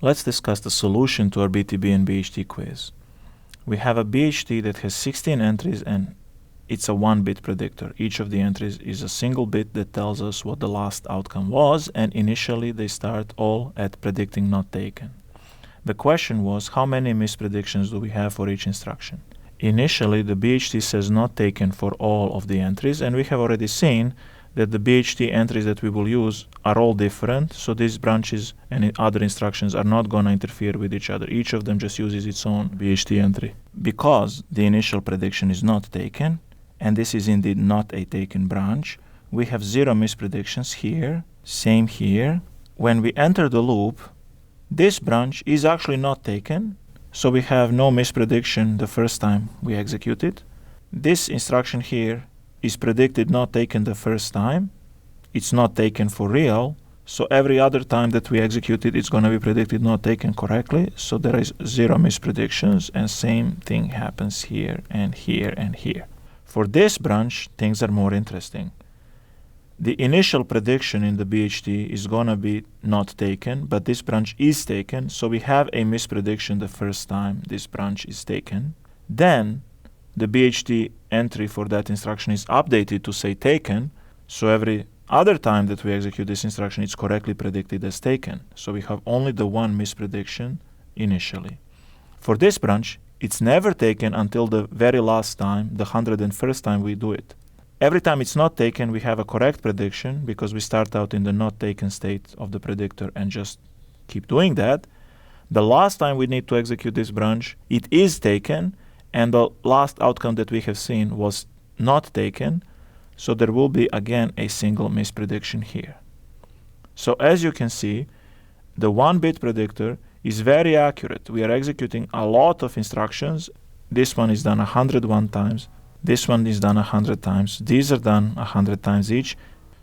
Let's discuss the solution to our BTB and BHT quiz. We have a BHT that has 16 entries and it's a 1-bit predictor. Each of the entries is a single bit that tells us what the last outcome was, and initially they start all at predicting not taken. The question was, how many mispredictions do we have for each instruction? Initially, the BHT says not taken for all of the entries, and we have already seen that the BHT entries that we will use are all different, so these branches and other instructions are not going to interfere with each other. Each of them just uses its own BHT entry. Because the initial prediction is not taken, and this is indeed not a taken branch, we have 0 mispredictions here, same here. When we enter the loop, this branch is actually not taken, so we have no misprediction the first time we execute it. This instruction here is predicted not taken the first time. It's not taken for real, so every other time that we execute it, it's going to be predicted not taken correctly, so there is 0 mispredictions, and same thing happens here and here and here. For this branch, things are more interesting. The initial prediction in the BHT is going to be not taken, but this branch is taken, so we have a misprediction the first time this branch is taken. Then the BHT entry for that instruction is updated to say taken, so every other time that we execute this instruction, it's correctly predicted as taken. So we have only the one misprediction initially. For this branch, it's never taken until the very last time, the 101st time we do it. Every time it's not taken, we have a correct prediction because we start out in the not taken state of the predictor and just keep doing that. The last time we need to execute this branch, it is taken, and the last outcome that we have seen was not taken, so there will be again a single misprediction here. So as you can see, the 1-bit predictor is very accurate. We are executing a lot of instructions. This one is done 101 times. This one is done 100 times. These are done 100 times each.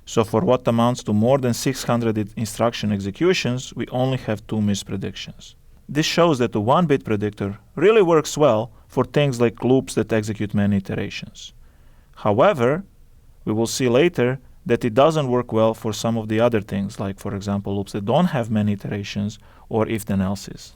So for what amounts to more than 600 instruction executions, we only have 2 mispredictions. This shows that the 1-bit predictor really works well for things like loops that execute many iterations. However, we will see later that it doesn't work well for some of the other things, like for example loops that don't have many iterations or if then else's.